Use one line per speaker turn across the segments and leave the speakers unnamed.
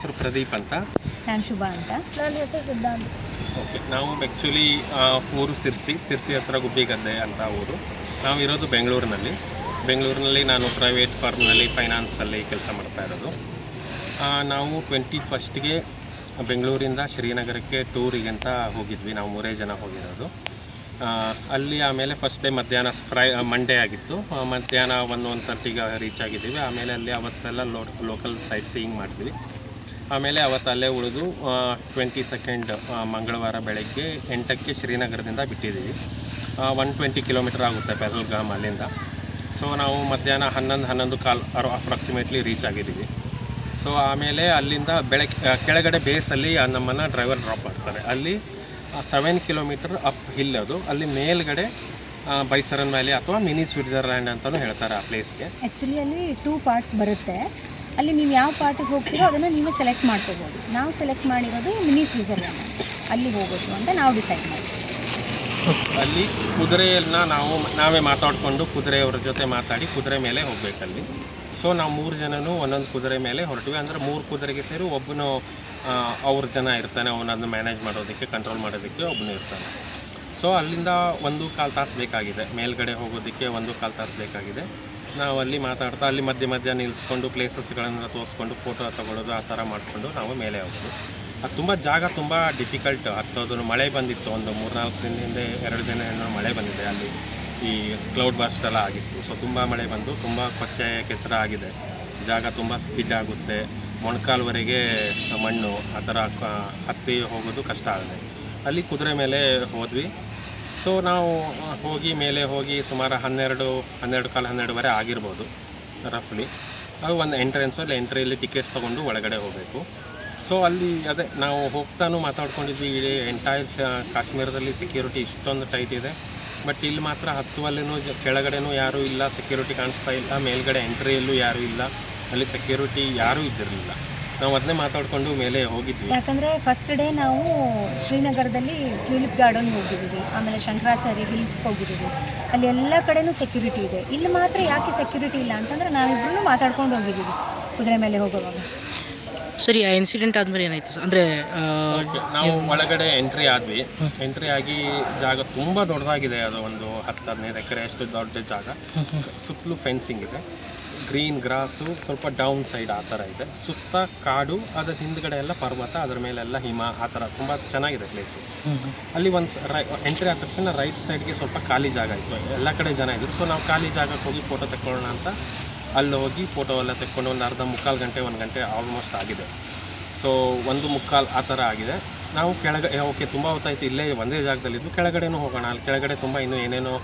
ಹೆಸರು ಪ್ರದೀಪ್ ಅಂತ.
ನಾನು ಶುಭ ಅಂತ.
ನನ್ನ ಹೆಸರು ಸಿದ್ಧಾಂತ್.
ಓಕೆ, ನಾವು ಆ್ಯಕ್ಚುಲಿ ಊರು ಸಿರ್ಸಿ ಹತ್ರ ಗುಬ್ಬಿಗದ್ದೆ ಅಂತ ಊರು. ನಾವು ಇರೋದು ಬೆಂಗಳೂರಿನಲ್ಲಿ ನಾನು ಪ್ರೈವೇಟ್ ಫರ್ಮ್ನಲ್ಲಿ ಫೈನಾನ್ಸಲ್ಲಿ ಕೆಲಸ ಮಾಡ್ತಾ ಇರೋದು. ನಾವು 21ಗೆ ಬೆಂಗಳೂರಿಂದ ಶ್ರೀನಗರಕ್ಕೆ ಟೂರಿಗೆ ಅಂತ ಹೋಗಿದ್ವಿ. ನಾವು 3 ಜನ ಹೋಗಿರೋದು. ಅಲ್ಲಿ ಆಮೇಲೆ ಫಸ್ಟ್ ಡೇ ಮಧ್ಯಾಹ್ನ ಮಂಡೇ ಆಗಿತ್ತು. ಮಧ್ಯಾಹ್ನ 1:30ಗೆ ರೀಚ್ ಆಗಿದ್ದೀವಿ. ಆಮೇಲೆ ಅಲ್ಲಿ ಅವತ್ತೆಲ್ಲ ಲೋಕಲ್ ಸೈಟ್ ಸೀಯಿಂಗ್ ಮಾಡಿದ್ವಿ. ಆಮೇಲೆ ಅವತ್ತಲ್ಲೇ ಉಳಿದು 22nd ಮಂಗಳವಾರ ಬೆಳಗ್ಗೆ 8ಕ್ಕೆ ಶ್ರೀನಗರದಿಂದ ಬಿಟ್ಟಿದ್ದೀವಿ. 120 ಕಿಲೋಮೀಟರ್ ಆಗುತ್ತೆ ಪೆಹಲ್ಗಾಮ್ ಅಲ್ಲಿಂದ. ಸೊ ನಾವು ಮಧ್ಯಾಹ್ನ 11:15 ಅಪ್ರಾಕ್ಸಿಮೇಟ್ಲಿ ರೀಚ್ ಆಗಿದ್ದೀವಿ. ಸೊ ಆಮೇಲೆ ಅಲ್ಲಿಂದ ಕೆಳಗಡೆ ಬೇಸಲ್ಲಿ ನಮ್ಮನ್ನು ಡ್ರೈವರ್ ಡ್ರಾಪ್ ಮಾಡ್ತಾರೆ. ಅಲ್ಲಿ 7 ಕಿಲೋಮೀಟರ್ ಅಪ್ ಹಿಲ್ ಅದು. ಅಲ್ಲಿ ಮೇಲ್ಗಡೆ ಬೈಸರನ್ ವ್ಯಾಲಿ ಅಥವಾ ಮಿನಿ ಸ್ವಿಟ್ಜರ್ಲ್ಯಾಂಡ್ ಅಂತಲೂ ಹೇಳ್ತಾರೆ ಆ ಪ್ಲೇಸ್ಗೆ.
ಆ್ಯಕ್ಚುಲಿ ಅಲ್ಲಿ 2 ಪಾರ್ಟ್ಸ್ ಬರುತ್ತೆ. ಅಲ್ಲಿ ನೀವು ಯಾವ ಪಾರ್ಟಿಗೆ ಹೋಗ್ತೀರೋ ಅದನ್ನು ನೀವೇ ಸೆಲೆಕ್ಟ್ ಮಾಡ್ಕೋಬೋದು. ನಾವು ಸೆಲೆಕ್ಟ್ ಮಾಡಿರೋದು ಮಿನಿ ಸ್ವಿಟ್ಜರ್ಲ್ಯಾಂಡ್, ಅಲ್ಲಿ ಹೋಗೋದು ಅಂತ ನಾವು ಡಿಸೈಡ್ ಮಾಡಿದ್ವಿ.
ಅಲ್ಲಿ ಕುದುರೆಯನ್ನು ನಾವೇ ಮಾತಾಡಿಕೊಂಡು ಕುದುರೆಯವ್ರ ಜೊತೆ ಮಾತಾಡಿ ಕುದುರೆ ಮೇಲೆ ಹೋಗಬೇಕಲ್ಲಿ. ಸೊ ನಾವು 3 ಜನನೂ ಒಂದೊಂದು ಕುದುರೆ ಮೇಲೆ ಹೊರಟ್ವಿ. ಅಂದರೆ 3 ಕುದುರೆಗೆ ಸೇರಿ ಒಬ್ಬನು ಅವ್ರ ಜನ ಇರ್ತಾನೆ, ಅವನನ್ನು ಮ್ಯಾನೇಜ್ ಮಾಡೋದಕ್ಕೆ, ಕಂಟ್ರೋಲ್ ಮಾಡೋದಕ್ಕೆ ಒಬ್ಬನು ಇರ್ತಾನೆ. ಸೊ ಅಲ್ಲಿಂದ 1.25 ತಾಸು ಬೇಕಾಗಿದೆ. ಮೇಲ್ಗಡೆ ಹೋಗೋದಕ್ಕೆ 1.25 ತಾಸು ಬೇಕಾಗಿದೆ. ನಾವು ಅಲ್ಲಿ ಮಾತಾಡ್ತಾ ಅಲ್ಲಿ ಮಧ್ಯ ನಿಲ್ಲಿಸ್ಕೊಂಡು ಪ್ಲೇಸಸ್ಗಳನ್ನು ತೋರಿಸ್ಕೊಂಡು ಫೋಟೋ ತಗೊಳ್ಳೋದು ಆ ಥರ ಮಾಡಿಕೊಂಡು ನಾವು ಮೇಲೆ ಹೋಗೋದು. ಅದು ತುಂಬ ಡಿಫಿಕಲ್ಟ್ ಹತ್ತೋದು. ಮಳೆ ಬಂದಿತ್ತು, ಒಂದು 3-4 ದಿನದಿಂದ 2 ದಿನ ಏನೋ ಮಳೆ ಬಂದಿದೆ. ಅಲ್ಲಿ ಈ ಕ್ಲೌಡ್ ಬರ್ಸ್ಟ್ ಎಲ್ಲ ಆಗಿತ್ತು. ಸೊ ತುಂಬ ಮಳೆ ಬಂದು ತುಂಬ ಕೊಚ್ಚೆ ಕೆಸರ ಆಗಿದೆ. ಜಾಗ ತುಂಬ ಸ್ಕಿಡ್ ಆಗುತ್ತೆ. ಮೊಣಕಾಲ್ವರೆಗೆ ಮಣ್ಣು, ಆ ಥರ ಹತ್ತಿ ಹೋಗೋದು ಕಷ್ಟ ಆಗಿದೆ. ಅಲ್ಲಿ ಕುದುರೆ ಮೇಲೆ ಹೋದ್ವಿ. ಸೊ ನಾವು ಮೇಲೆ ಹೋಗಿ ಸುಮಾರು 12:15 ಆಗಿರ್ಬೋದು ರಫ್ಲಿ. ಅದು ಒಂದು ಎಂಟ್ರಿಯಲ್ಲಿ ಟಿಕೆಟ್ ತೊಗೊಂಡು ಒಳಗಡೆ ಹೋಗಬೇಕು. ಸೊ ಅಲ್ಲಿ ಅದೇ ನಾವು ಹೋಗ್ತಾನು ಮಾತಾಡ್ಕೊಂಡಿದ್ವಿ. ಇಡೀ ಎಂಟೈರ್ ಕಾಶ್ಮೀರದಲ್ಲಿ ಸೆಕ್ಯೂರಿಟಿ ಇಷ್ಟೊಂದು ಟೈಟ್ ಇದೆ. ಬಟ್ ಇಲ್ಲಿ ಮಾತ್ರ ಹತ್ತುವಲ್ಲಿನೂ ಕೆಳಗಡೆನೂ ಯಾರೂ ಇಲ್ಲ, ಸೆಕ್ಯೂರಿಟಿ ಕಾಣಿಸ್ತಾ ಇಲ್ಲ. ಮೇಲ್ಗಡೆ ಎಂಟ್ರಿಯಲ್ಲೂ ಯಾರೂ ಇಲ್ಲ, ಅಲ್ಲಿ ಸೆಕ್ಯೂರಿಟಿ ಯಾರೂ ಇದ್ದಿರಲಿಲ್ಲ. ನಾವು ಅದನ್ನೇ ಮಾತಾಡಿಕೊಂಡು ಮೇಲೆ ಹೋಗಿದ್ವಿ.
ಯಾಕಂದರೆ ಫಸ್ಟ್ ಡೇ ನಾವು ಶ್ರೀನಗರದಲ್ಲಿ ಟ್ಯೂಲಿಪ್ ಗಾರ್ಡನ್ ಹೋಗಿದ್ದೀವಿ, ಆಮೇಲೆ ಶಂಕರಾಚಾರ್ಯ ಹಿಲ್ಸ್ಗೆ ಹೋಗಿದ್ದೀವಿ. ಅಲ್ಲಿ ಎಲ್ಲ ಕಡೆನೂ ಸೆಕ್ಯೂರಿಟಿ ಇದೆ. ಇಲ್ಲಿ ಮಾತ್ರ ಯಾಕೆ ಸೆಕ್ಯೂರಿಟಿ ಇಲ್ಲ ಅಂತಂದರೆ ನಾವಿಬ್ಬರೂ ಮಾತಾಡ್ಕೊಂಡು ಹೋಗಿದ್ದೀವಿ ಕುದುರೆ ಮೇಲೆ ಹೋಗುವಾಗ.
ಸರಿ, ಆ ಇನ್ಸಿಡೆಂಟ್ ಆದಮೇಲೆ ಏನಾಯಿತು? ಅಂದರೆ
ನಾವು ಒಳಗಡೆ ಎಂಟ್ರಿ ಆಗಿ ಜಾಗ ತುಂಬ ದೊಡ್ಡದಾಗಿದೆ. ಅದು ಒಂದು 10-15 ಎಕರೆ ಅಷ್ಟು ದೊಡ್ಡ ಜಾಗ. ಸುತ್ತಲೂ ಫೆನ್ಸಿಂಗ್ ಇದೆ, ಗ್ರೀನ್ ಗ್ರಾಸು, ಸ್ವಲ್ಪ ಡೌನ್ ಸೈಡ್ ಆ ಥರ ಇದೆ. ಸುತ್ತ ಕಾಡು, ಅದರ ಹಿಂದ್ಗಡೆ ಎಲ್ಲ ಪರ್ವತ, ಅದರ ಮೇಲೆಲ್ಲ ಹಿಮ, ಆ ಥರ ತುಂಬ ಚೆನ್ನಾಗಿದೆ ಪ್ಲೇಸು. ಅಲ್ಲಿ ಎಂಟ್ರಿ ಆದ ತಕ್ಷಣ ರೈಟ್ ಸೈಡ್ಗೆ ಸ್ವಲ್ಪ ಖಾಲಿ ಜಾಗ ಇತ್ತು. ಎಲ್ಲ ಕಡೆ ಜನ ಇದ್ದರು. ಸೊ ನಾವು ಖಾಲಿ ಜಾಗಕ್ಕೆ ಹೋಗಿ ಫೋಟೋ ತಗೊಳ್ಳೋಣ ಅಂತ ಅಲ್ಲಿ ಹೋಗಿ ಫೋಟೋ ಎಲ್ಲ ತೆಕ್ಕೊಂಡು ಒಂದು ಮುಕ್ಕಾಲು ಗಂಟೆ 1 ಗಂಟೆ ಆಲ್ಮೋಸ್ಟ್ ಆಗಿದೆ. ಸೊ 1:45 ಆ ಥರ ಆಗಿದೆ. ನಾವು ಕೆಳಗಡೆ ಓಕೆ, ತುಂಬ ಹೊತ್ತಾಯಿತು, ಇಲ್ಲೇ ಒಂದೇ ಜಾಗದಲ್ಲಿದ್ದು ಕೆಳಗಡೆನೂ ಹೋಗೋಣ. ಅಲ್ಲಿ ಕೆಳಗಡೆ ತುಂಬ ಇನ್ನೂ ಏನೇನೋ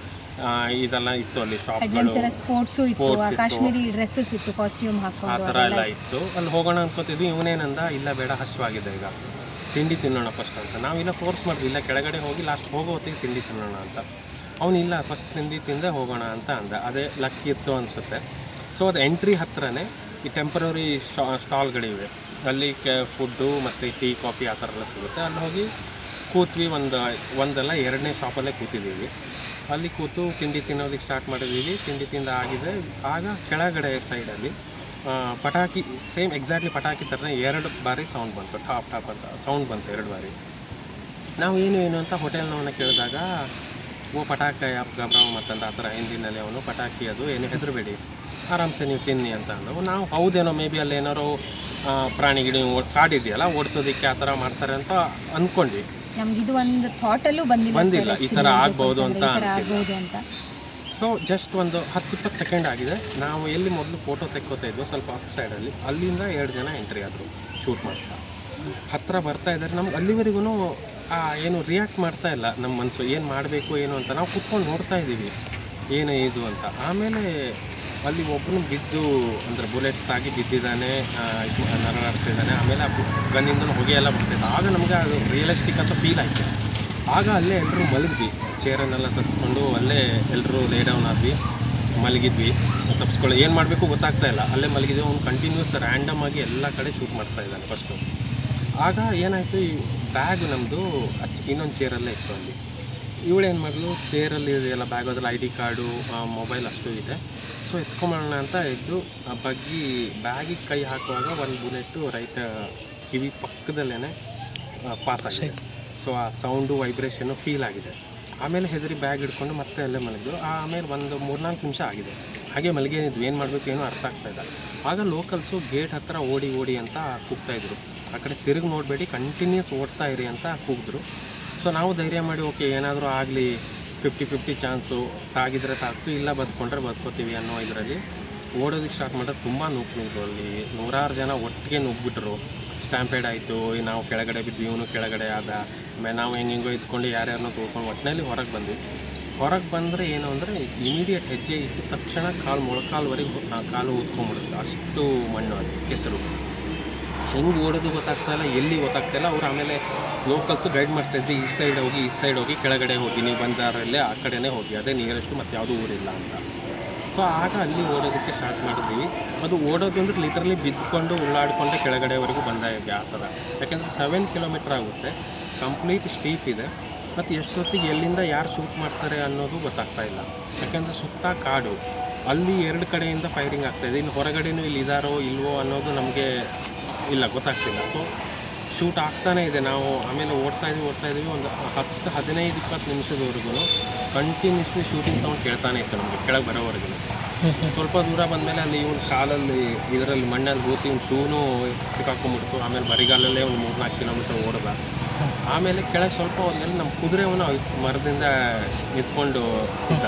ಇದೆಲ್ಲ ಇತ್ತು. ಅಲ್ಲಿ ಶಾಪ್ಗಳು,
ಸ್ಪೋರ್ಟ್ಸು ಇತ್ತು, ಕಾಶ್ಮೀರಿ ಡ್ರೆಸ್ಸಸ್ ಇತ್ತು, ಕಾಸ್ಟ್ಯೂಮ್ ಹಾಕೊಂಡು
ಆ ಥರ ಎಲ್ಲ ಇತ್ತು. ಅಲ್ಲಿ ಹೋಗೋಣ ಅನ್ಕೋತಿದ್ವಿ. ಇವನೇನಂದ, ಇಲ್ಲ ಬೇಡ, ಹಸಿವಾಗಿದೆ, ಈಗ ತಿಂಡಿ ತಿನ್ನೋಣ ಫಸ್ಟ್ ಅಂತ. ನಾವಿಲ್ಲ ಫೋರ್ಸ್ ಮಾಡಿದ್ವಿ, ಇಲ್ಲ ಕೆಳಗಡೆ ಹೋಗಿ ಲಾಸ್ಟ್ ಹೋಗೋ ಹೊತ್ತಿಗೆ ತಿಂಡಿ ತಿನ್ನೋಣ ಅಂತ. ಅವನಿಲ್ಲ, ಫಸ್ಟ್ ತಿಂಡಿ ತಿಂದೇ ಹೋಗೋಣ ಅಂತ ಅಂದ. ಅದೇ ಲಕ್ಕಿ ಇತ್ತು ಅನಿಸುತ್ತೆ. ಸೊ ಅದು ಎಂಟ್ರಿ ಹತ್ರನೇ ಈ ಟೆಂಪರರಿ ಸ್ಟಾಲ್ಗಳಿವೆ. ಅಲ್ಲಿ ಫುಡ್ಡು ಮತ್ತು ಟೀ ಕಾಫಿ ಆ ಥರ ಎಲ್ಲ ಸಿಗುತ್ತೆ. ಅಲ್ಲಿ ಹೋಗಿ ಕೂತ್ವಿ. ಒಂದಲ್ಲ 2ನೇ ಶಾಪಲ್ಲೇ ಕೂತಿದ್ದೀವಿ. ಅಲ್ಲಿ ಕೂತು ತಿಂಡಿ ತಿನ್ನೋದಕ್ಕೆ ಸ್ಟಾರ್ಟ್ ಮಾಡಿದ್ದೀವಿ. ತಿಂಡಿ ತಿಂದ ಆಗಿದೆ. ಆಗ ಕೆಳಗಡೆ ಸೈಡಲ್ಲಿ ಪಟಾಕಿ, ಸೇಮ್ ಎಕ್ಸಾಕ್ಟ್ಲಿ ಪಟಾಕಿ ಥರನೇ 2 ಬಾರಿ ಸೌಂಡ್ ಬಂತು. ಟಾಪ್ ಅಂತ ಸೌಂಡ್ ಬಂತು 2 ಬಾರಿ. ನಾವು ಏನು ಅಂತ ಹೋಟೆಲ್ನವನ್ನ ಕೇಳಿದಾಗ, ಪಟಾಕಿ ಗಬ್ರಾವ್ ಮತ್ತಂತ ಆ ಥರ ಹಿಂದಿನಲ್ಲಿ ಅವನು, ಪಟಾಕಿ ಅದು ಏನು ಹೆದರಬೇಡಿ, ಆರಾಮ್ಸೆ ನೀವು ತಿನ್ನಿ ಅಂತ ಅಂದವು. ನಾವು ಹೌದೇನೋ, ಮೇ ಬಿ ಅಲ್ಲಿ ಏನಾರು ಪ್ರಾಣಿ ಗಿಡ ಕಾಡಿದೆಯಲ್ಲ ಓಡಿಸೋದಕ್ಕೆ ಆ ಥರ ಮಾಡ್ತಾರೆ ಅಂತ ಅಂದ್ಕೊಂಡ್ವಿ.
ನಮ್ಗೆ ಇದು ಒಂದು ಥಾಟಲ್ಲೂ ಬಂದಿಲ್ಲ,
ಈ ಥರ ಆಗ್ಬೋದು ಅಂತ ಅನಿಸಿಲ್ಲ. ಸೊ ಜಸ್ಟ್ ಒಂದು 10-20 ಸೆಕೆಂಡ್ ಆಗಿದೆ. ನಾವು ಎಲ್ಲಿ ಮೊದಲು ಫೋಟೋ ತೆಕ್ಕೋತಾ ಇದ್ವಿ ಸ್ವಲ್ಪ ಅಪ್ ಸೈಡಲ್ಲಿ, ಅಲ್ಲಿಂದ 2 ಜನ ಎಂಟ್ರಿ ಆದರು ಶೂಟ್ ಮಾಡ್ತಾ. ಹತ್ತಿರ ಬರ್ತಾ ಇದ್ದಾರೆ. ನಮ್ಗೆ ಅಲ್ಲಿವರೆಗೂ ಏನು ರಿಯಾಕ್ಟ್ ಮಾಡ್ತಾ ಇಲ್ಲ ನಮ್ಮ ಮನಸ್ಸು, ಏನು ಮಾಡಬೇಕು ಏನು ಅಂತ. ನಾವು ಕೂತ್ಕೊಂಡು ನೋಡ್ತಾ ಇದ್ದೀವಿ ಏನು ಇದು ಅಂತ. ಆಮೇಲೆ ಅಲ್ಲಿ ಒಬ್ಬನು ಬಿದ್ದು, ಅಂದರೆ ಬುಲೆಟ್ ಆಗಿ ಬಿದ್ದಿದ್ದಾನೆ, ನರಳಾಡ್ತಿದ್ದಾನೆ. ಆಮೇಲೆ ಆ ಗನ್ನಿಂದಲೂ ಹೊಗೆ ಎಲ್ಲ ಬರ್ತಿತ್ತು. ಆಗ ನಮಗೆ ಅದು ರಿಯಲಿಸ್ಟಿಕ್ ಅಂತ ಫೀಲ್ ಆಯಿತು. ಆಗ ಅಲ್ಲೇ ಎಲ್ಲರೂ ಮಲಗಿದ್ವಿ, ಚೇರನ್ನೆಲ್ಲ ಸರಿಸ್ಕೊಂಡು ಅಲ್ಲೇ ಎಲ್ಲರೂ ಲೇ ಡೌನ್ ಆದ್ವಿ, ಮಲಗಿದ್ವಿ. ತಪ್ಪಿಸ್ಕೊಳ್ಳಿ ಏನು ಮಾಡಬೇಕು ಗೊತ್ತಾಗ್ತಾ ಇಲ್ಲ, ಅಲ್ಲೇ ಮಲಗಿದ್ವಿ. ಅವ್ನು ಕಂಟಿನ್ಯೂಸ್ ರ್ಯಾಂಡಮ್ ಆಗಿ ಎಲ್ಲ ಕಡೆ ಶೂಟ್ ಮಾಡ್ತಾ ಇದ್ದಾನೆ ಫಸ್ಟು. ಆಗ ಏನಾಯಿತು, ಈ ಬ್ಯಾಗ್ ನಮ್ಮದು ಇನ್ನೊಂದು ಚೇರಲ್ಲೇ ಇತ್ತು. ಅಲ್ಲಿ ಇವಳೇನು ಮಾಡಲು, ಚೇರಲ್ಲಿ ಎಲ್ಲ ಬ್ಯಾಗ್, ಅದ್ರಲ್ಲಿ ID ಕಾರ್ಡು, ಮೊಬೈಲ್ ಅಷ್ಟು ಇದೆ. ಸೊ ಎತ್ಕೊಂಬೋಣ ಅಂತ ಎದ್ದು ಬಗ್ಗಿ ಬ್ಯಾಗಿಗೆ ಕೈ ಹಾಕುವಾಗ ಒಂದು ಬುಲೆಟು ರೈಟ್ ಕಿವಿ ಪಕ್ಕದಲ್ಲೇ ಪಾಸ್ ಆಗಿದೆ. ಸೊ ಆ ಸೌಂಡು ವೈಬ್ರೇಷನ್ನು ಫೀಲ್ ಆಗಿದೆ. ಆಮೇಲೆ ಹೆದರಿ ಬ್ಯಾಗ್ ಹಿಡ್ಕೊಂಡು ಮತ್ತೆ ಅಲ್ಲೇ ಮಲಗಿದ್ರು. ಆಮೇಲೆ ಒಂದು 3-4 ನಿಮಿಷ ಆಗಿದೆ. ಹಾಗೆ ಮಲಗೇನಿದ್ವಿ, ಏನು ಮಾಡಬೇಕು ಏನೂ ಅರ್ಥ ಆಗ್ತಾಯಿಲ್ಲ. ಆಗ ಲೋಕಲ್ಸು ಗೇಟ್ ಹತ್ತಿರ ಓಡಿ ಅಂತ ಕೂಗ್ತಾಯಿದ್ರು. ಆ ಕಡೆ ತಿರುಗಿ ನೋಡಬೇಡಿ, ಕಂಟಿನ್ಯೂಸ್ ಓಡ್ತಾ ಇರಿ ಅಂತ ಕೂಗಿದ್ರು. ಸೊ ನಾವು ಧೈರ್ಯ ಮಾಡಿ ಓಕೆ ಏನಾದರೂ ಆಗಲಿ 50-50 ಚಾನ್ಸು, ತಾಗಿದ್ರೆ ತಾಗ್ತು, ಇಲ್ಲ ಬದುಕೊಂಡ್ರೆ ಬದುಕೋತೀವಿ ಅನ್ನೋ ಇದರಲ್ಲಿ ಓಡೋದಕ್ಕೆ ಸ್ಟಾರ್ಟ್ ಮಾಡಿದ್ರೆ ತುಂಬ ನುಗ್ಗಿದ್ರು. ಅಲ್ಲಿ 100 ಜನ ಒಟ್ಟಿಗೆ ನುಗ್ಗಿಬಿಟ್ರು. ಸ್ಟ್ಯಾಂಪೇಡ್ ಆಯಿತು. ನಾವು ಕೆಳಗಡೆ ಬಿದ್ದು ಇವನು ಕೆಳಗಡೆ ಆದ. ಆಮೇಲೆ ನಾವು ಹೆಂಗೆಂಗೋ ಇದ್ಕೊಂಡು ಯಾರ್ಯಾರನ್ನೋ ತೊಳ್ಕೊಂಡು ಒಟ್ಟಿನಲ್ಲಿ ಹೊರಗೆ ಬಂದ್ವಿ. ಹೊರಗೆ ಬಂದರೆ ಏನು ಅಂದರೆ ಇಮಿಡಿಯೇಟ್ ಹೆಜ್ಜೆ ಇಟ್ಟ ತಕ್ಷಣ ಮೊಳಕಾಲ್ವರೆಗೆ ಕಾಲು ಊದ್ಕೊಂಡ್ಬಿಡುತ್ತೆ. ಅಷ್ಟು ಮಣ್ಣು ಅದು ಕೆಸರು. ಹೆಂಗೆ ಓಡೋದು ಗೊತ್ತಾಗ್ತಾಯಿಲ್ಲ, ಎಲ್ಲಿ ಗೊತ್ತಾಗ್ತಾಯಿಲ್ಲ. ಅವ್ರು ಆಮೇಲೆ ಲೋಕಲ್ಸು ಗೈಡ್ ಮಾಡ್ತಾಯಿದ್ವಿ, ಈ ಸೈಡ್ ಹೋಗಿ ಕೆಳಗಡೆ ಹೋಗಿ, ನೀವು ಬಂದಾರಲ್ಲೇ ಆ ಕಡೆನೇ ಹೋಗಿ, ಅದೇ ನಿಯರೆಸ್ಟು ಮತ್ತು ಯಾವುದೂ ಊರಿಲ್ಲ ಅಂತ. ಸೊ ಆಗ ಅಲ್ಲಿ ಓಡೋದಕ್ಕೆ ಸ್ಟಾರ್ಟ್ ಮಾಡಿದ್ವಿ. ಅದು ಓಡೋದು ಅಂದರೆ ಲಿಟ್ರಲಿ ಬಿದ್ದುಕೊಂಡು ಉಳ್ಳಾಡ್ಕೊಂಡೆ ಕೆಳಗಡೆವರೆಗೂ ಬಂದಾಗೆ ಆ ಥರ. ಯಾಕೆಂದರೆ 7 ಕಿಲೋಮೀಟ್ರ್ ಆಗುತ್ತೆ, ಕಂಪ್ಲೀಟ್ ಸ್ಟೀಪ್ ಇದೆ. ಮತ್ತು ಎಷ್ಟೊತ್ತಿಗೆ ಎಲ್ಲಿಂದ ಯಾರು ಶೂಟ್ ಮಾಡ್ತಾರೆ ಅನ್ನೋದು ಗೊತ್ತಾಗ್ತಾಯಿಲ್ಲ. ಯಾಕೆಂದರೆ ಸುತ್ತ ಕಾಡು, ಅಲ್ಲಿ 2 ಕಡೆಯಿಂದ ಫೈರಿಂಗ್ ಆಗ್ತಾಯಿದೆ. ಇನ್ನು ಹೊರಗಡೆನೂ ಇಲ್ಲಿ ಇದ್ದಾರೋ ಇಲ್ವೋ ಅನ್ನೋದು ನಮಗೆ ಇಲ್ಲ, ಗೊತ್ತಾಗ್ತಿಲ್ಲ. ಸೊ ಶೂಟ್ ಆಗ್ತಾನೇ ಇದೆ. ನಾವು ಆಮೇಲೆ ಓಡ್ತಾ ಇದ್ವಿ ಒಂದು 10-15-20 ನಿಮಿಷದವರೆಗೂ ಕಂಟಿನ್ಯೂಸ್ಲಿ ಶೂಟಿಂಗ್ ಸೌಂಡ್ ಕೇಳ್ತಾನೆ ಇತ್ತು ನಮಗೆ ಕೆಳಗೆ ಬರೋವರೆಗೂ. ಸ್ವಲ್ಪ ದೂರ ಬಂದಮೇಲೆ ಅಲ್ಲಿ ಇವ್ನ ಕಾಲಲ್ಲಿ ಇದರಲ್ಲಿ ಮಣ್ಣಲ್ಲಿ ಹೂತಿ ಇವ್ನು ಶೂನೂ ಸಿಕ್ಕಾಕೊಂಡ್ಬಿಡ್ತು. ಆಮೇಲೆ ಬರಿಗಾಲಲ್ಲೇ ಒಂದು 3-4 ಕಿಲೋಮೀಟರ್ ಓಡ್ದ. ಆಮೇಲೆ ಕೆಳಗೆ ಸ್ವಲ್ಪ ಹೋದ್ಮೇಲೆ ನಮ್ಮ ಕುದುರೆವನ್ನ ಮರದಿಂದ ಎತ್ಕೊಂಡು ಇದ್ದ.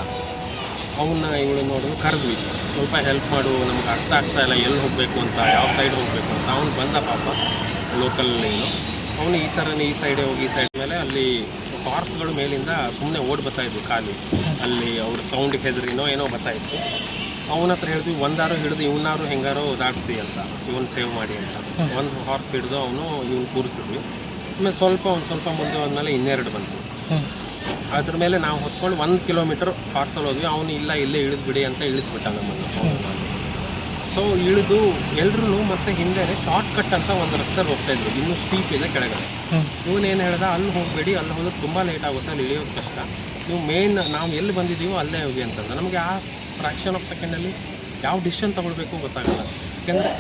ಅವನ್ನ ಇವಳು ನೋಡಿದ್ರು, ಕರೆದ್ವಿ, ಸ್ವಲ್ಪ ಹೆಲ್ಪ್ ಮಾಡು, ನಮ್ಗೆ ಅರ್ಥ ಆಗ್ತಾಯಿಲ್ಲ ಎಲ್ಲಿ ಹೋಗಬೇಕು ಅಂತ, ಯಾವ ಸೈಡ್ ಹೋಗಬೇಕು ಅಂತ. ಅವ್ನು ಬಂದ ಪಾಪ ಲೋಕಲ್ ಅವನು ಈ ಥರನೇ ಈ ಸೈಡೇ ಹೋಗಿ, ಈ ಸೈಡ್ ಮೇಲೆ ಅಲ್ಲಿ ಹಾರ್ಸ್ಗಳು ಮೇಲಿಂದ ಸುಮ್ಮನೆ ಓಡಿ ಬರ್ತಾಯಿದ್ವು ಖಾಲಿ. ಅಲ್ಲಿ ಅವ್ರ ಸೌಂಡಿಗೆ ಹೆದರಿನೋ ಏನೋ ಬರ್ತಾಯಿತ್ತು. ಅವನ ಹತ್ರ ಹೇಳಿದ್ವಿ, ಒಂದಾರು ಹಿಡಿದು ಇವನಾರು ಹೆಂಗಾರೋ ದಾಟಿಸಿ ಅಂತ, ಇವನು ಸೇವ್ ಮಾಡಿ ಅಂತ. ಒಂದು ಹಾರ್ಸ್ ಹಿಡಿದು ಅವನು ಇವ್ನು ಕೂರಿಸಿದ್ವಿ. ಆಮೇಲೆ ಒಂದು ಸ್ವಲ್ಪ ಮುಂದೆ ಹೋದ್ಮೇಲೆ 2 ಬಂತು. ಅದ್ರ ಮೇಲೆ ನಾವು ಹೊತ್ಕೊಂಡು 1 ಕಿಲೋಮೀಟರ್ ಹಾರ್ಸಲ್ಲಿ ಹೋದ್ವಿ. ಅವನು ಇಲ್ಲ ಇಲ್ಲೇ ಇಳಿದು ಬಿಡಿ ಅಂತ ಇಳಿಸ್ಬಿಟ್ಟ ನಮ್ಮನ್ನು. ಸೊ ಇಳಿದು ಎಲ್ಲರೂ ಮತ್ತೆ ಹಿಂದೆ ಶಾರ್ಟ್ ಕಟ್ ಅಂತ ಒಂದು ರಸ್ತೆ ಹೋಗ್ತಾಯಿದ್ವಿ, ಇನ್ನೂ ಸ್ಟೀಪ್ ಇದೆ ಕೆಳಗಡೆ. ಇವನೇನು ಹೇಳ್ದ, ಅಲ್ಲಿ ಹೋಗಬೇಡಿ, ಅಲ್ಲಿ ಹೋಗೋದು ತುಂಬ ಲೇಟ್ ಆಗುತ್ತೆ, ಅಲ್ಲಿ ಇಳಿಯೋದು ಕಷ್ಟ, ನೀವು ನಾವು ಎಲ್ಲಿ ಬಂದಿದ್ದೀವೋ ಅಲ್ಲೇ ಹೋಗಿ ಅಂತಂದ್ರೆ ನಮಗೆ ಆ ಫ್ರ್ಯಾಕ್ಷನ್ ಆಫ್ ಸೆಕೆಂಡಲ್ಲಿ ಯಾವ ಡಿಸಿಷನ್ ತೊಗೊಳ್ಬೇಕು ಗೊತ್ತಾಗಲ್ಲ. ಯಾಕೆಂದರೆ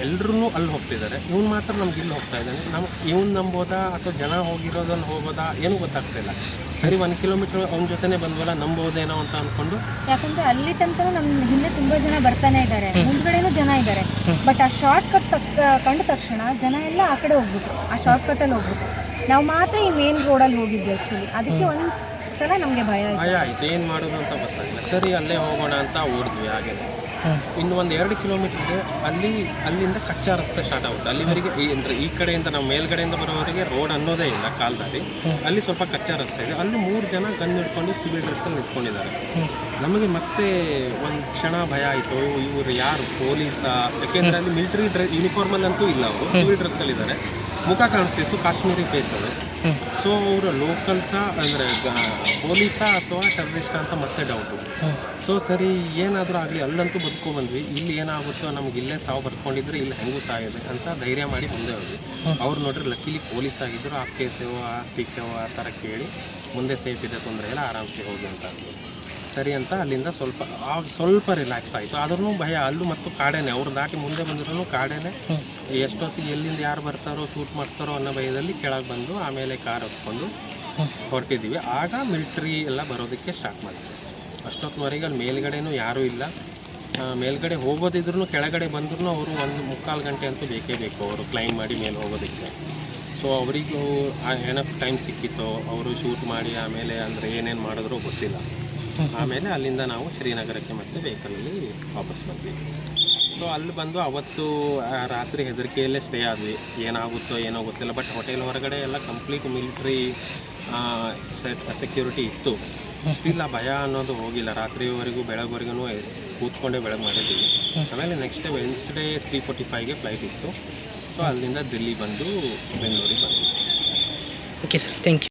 ಎಲ್ಲರೂ ಅಲ್ಲಿ ಹೋಗ್ತಿದ್ದಾರೆ, ಇವ್ನು ಮಾತ್ರ ನಮ್ಗೆ ಇಲ್ಲಿ ಹೋಗ್ತಾ ಇದ್ದಾನೆ. ಇವ್ನು ನಂಬೋದಾ ಅಥವಾ ಜನ ಹೋಗಿರೋದನ್ನು ಹೋಗೋದಾ ಏನೂ ಗೊತ್ತಾಗ್ತಿಲ್ಲ. ಸರಿ 1 ಕಿಲೋಮೀಟ್ರ್ ಅವ್ನ ಜೊತೆನೇ ಬಂದ್ವಲ್ಲ, ನಂಬೋದೇನೋ ಅಂತ ಅಂದ್ಕೊಂಡು.
ಯಾಕಂದರೆ ಅಲ್ಲಿ ತನಕ ನಮ್ಮ ಹಿಂದೆ ತುಂಬ ಜನ ಬರ್ತಾನೆ ಇದ್ದಾರೆ, ಮುಂದ್ಗಡೆನೂ ಜನ ಇದ್ದಾರೆ. ಬಟ್ ಆ ಶಾರ್ಟ್ ಕಟ್ ಕಂಡ ತಕ್ಷಣ ಜನ ಎಲ್ಲ ಆ ಕಡೆ ಹೋಗ್ಬಿಟ್ರು, ಆ ಶಾರ್ಟ್ ಕಟ್ಟಲ್ಲಿ ಹೋಗ್ಬಿಟ್ರು. ನಾವು ಮಾತ್ರ ಈ ಮೇನ್ ರೋಡಲ್ಲಿ ಹೋಗಿದ್ವಿ ಆ್ಯಕ್ಚುಲಿ. ಅದಕ್ಕೆ ಒಂದು ಸಲ ನಮಗೆ ಭಯ ಆಯಿತು,
ಏನು ಮಾಡೋದು ಅಂತ ಗೊತ್ತಾಗಿಲ್ಲ. ಸರಿ ಅಲ್ಲೇ ಹೋಗೋಣ ಅಂತ ಓಡಿದ್ವಿ. ಹಾಗೆ ಇನ್ನು ಒಂದು 2 ಕಿಲೋಮೀಟ್ರ್ ಇದೆ, ಅಲ್ಲಿಂದ ಕಚ್ಚಾ ರಸ್ತೆ ಸ್ಟಾರ್ಟ್ ಆಗುತ್ತೆ. ಅಲ್ಲಿವರೆಗೆ ಅಂದರೆ ಈ ಕಡೆಯಿಂದ ನಾವು ಮೇಲ್ಗಡೆಯಿಂದ ಬರೋವರೆಗೆ ರೋಡ್ ಅನ್ನೋದೇ ಇಲ್ಲ, ಕಾಲ್ದಾರಿ. ಅಲ್ಲಿ ಸ್ವಲ್ಪ ಕಚ್ಚಾ ರಸ್ತೆ ಇದೆ. ಅಲ್ಲಿ 3 ಜನ ಗನ್ ಹಿಡ್ಕೊಂಡು ಸಿವಿಲ್ ಡ್ರೆಸ್ಸಲ್ಲಿ ನಿಂತ್ಕೊಂಡಿದ್ದಾರೆ. ನಮಗೆ ಮತ್ತೆ ಒಂದು ಕ್ಷಣ ಭಯ ಆಯಿತು, ಇವರು ಯಾರು ಪೊಲೀಸಾ? ಯಾಕೆಂದರೆ ಅಲ್ಲಿ ಮಿಲಿಟರಿ ಯೂನಿಫಾರ್ಮಲ್ಲಂತೂ ಇಲ್ಲ, ಅವರು ಸಿವಿಲ್ ಡ್ರೆಸ್ಸಲ್ಲಿದ್ದಾರೆ. ಮುಖ ಕಾಣಿಸ್ತಿತ್ತು, ಕಾಶ್ಮೀರಿ ಫೇಸಲ್ಲಿ. ಸೊ ಅವರು ಲೋಕಲ್ಸಾ ಅಂದರೆ ಪೊಲೀಸಾ ಅಥವಾ ಟೆರರಿಸ್ಟಾ ಅಂತ ಮತ್ತೆ ಡೌಟು. ಸೊ ಸರಿ ಏನಾದರೂ ಆಗಲಿ, ಅಲ್ಲಂತೂ ಬಂದ್ವಿ, ಇಲ್ಲಿ ಏನಾಗುತ್ತೋ ನಮ್ಗೆ ಇಲ್ಲೇ ಸಾವು ಬರ್ಕೊಂಡಿದ್ರೆ ಇಲ್ಲಿ ಹೆಂಗೂ ಸಾಯಿದೆ ಅಂತ ಧೈರ್ಯ ಮಾಡಿ ಮುಂದೆ ಹೋದ್ವಿ. ಅವ್ರು ನೋಡ್ರಿ ಲಕ್ಕಿಲಿ ಪೊಲೀಸ್ ಆಗಿದ್ದರು. ಆ ಕೇಸೇವೋ ಆ ಟಿಕೆವೋ ಆ ಥರ ಕೇಳಿ ಮುಂದೆ ಸೇಫ್ ಇದೆ, ತೊಂದರೆ ಇಲ್ಲ, ಆರಾಮ್ಸೆ ಹೋಗಿ ಅಂತ. ಸರಿ ಅಂತ ಅಲ್ಲಿಂದ ಸ್ವಲ್ಪ ರಿಲ್ಯಾಕ್ಸ್ ಆಯಿತು. ಆದ್ರೂ ಭಯ, ಅಲ್ಲೂ ಮತ್ತು ಕಾಡೇನೆ. ಅವ್ರು ದಾಟಿ ಮುಂದೆ ಬಂದ್ರೂ ಕಾಡೇನೆ. ಎಷ್ಟೊತ್ತಿಗೆ ಎಲ್ಲಿಂದ ಯಾರು ಬರ್ತಾರೋ ಶೂಟ್ ಮಾಡ್ತಾರೋ ಅನ್ನೋ ಭಯದಲ್ಲಿ ಕೆಳಗೆ ಬಂದು ಆಮೇಲೆ ಕಾರ್ ಹೊತ್ಕೊಂಡು ಹೊರಟಿದ್ದೀವಿ. ಆಗ ಮಿಲ್ಟ್ರಿ ಎಲ್ಲ ಬರೋದಕ್ಕೆ ಸ್ಟಾರ್ಟ್ ಮಾಡಿದ್ವಿ. ಅಷ್ಟೊತ್ತಿನವರೆಗೆ ಅಲ್ಲಿ ಮೇಲ್ಗಡೆನೂ ಯಾರೂ ಇಲ್ಲ. ಮೇಲ್ಗಡೆ ಹೋಗೋದಿದ್ರು ಕೆಳಗಡೆ ಬಂದ್ರೂ ಅವರು 1-3/4 ಗಂಟೆ ಅಂತೂ ಬೇಕೇ ಬೇಕು ಅವರು ಕ್ಲೈಮ್ ಮಾಡಿ ಮೇಲೆ ಹೋಗೋದಕ್ಕೆ. ಸೊ ಅವರಿಗೂ ಏನಫ್ ಟೈಮ್ ಸಿಕ್ಕಿತ್ತು. ಅವರು ಶೂಟ್ ಮಾಡಿ ಆಮೇಲೆ ಅಂದರೆ ಏನೇನು ಮಾಡಿದ್ರೂ ಗೊತ್ತಿಲ್ಲ. ಆಮೇಲೆ ಅಲ್ಲಿಂದ ನಾವು ಶ್ರೀನಗರಕ್ಕೆ ಮತ್ತೆ ವೆಹಿಕಲಲ್ಲಿ ವಾಪಸ್ ಬಂದ್ವಿ. ಸೊ ಅಲ್ಲಿ ಬಂದು ಅವತ್ತು ರಾತ್ರಿ ಹೆದರಿಕೆಯಲ್ಲೇ ಸ್ಟೇ ಆದ್ವಿ. ಏನಾಗುತ್ತೋ ಏನೋ ಗೊತ್ತಿಲ್ಲ. ಬಟ್ ಹೋಟೆಲ್ ಹೊರಗಡೆ ಎಲ್ಲ ಕಂಪ್ಲೀಟ್ ಮಿಲಿಟ್ರಿ ಸೆಕ್ಯೂರಿಟಿ ಇತ್ತು. ಸ್ಟಿಲ್ ಆ ಭಯ ಅನ್ನೋದು ಹೋಗಿಲ್ಲ. ರಾತ್ರಿವರೆಗೂ ಬೆಳಗ್ವರೆಗೂ ಕೂತ್ಕೊಂಡೇ ಬೆಳಗ್ಗೆ ಮಾಡಿದ್ದೀವಿ. ಆಮೇಲೆ ನೆಕ್ಸ್ಟ್ ಡೇ ವೆನ್ಸ್ಡೇ 3:45ಗೆ ಫ್ಲೈಟ್ ಇತ್ತು. ಸೊ ಅಲ್ಲಿಂದ ದಿಲ್ಲಿ ಬಂದು ಬೆಂಗಳೂರಿಗೆ ಬಂದ್ವಿ.
Okay sir, thank you.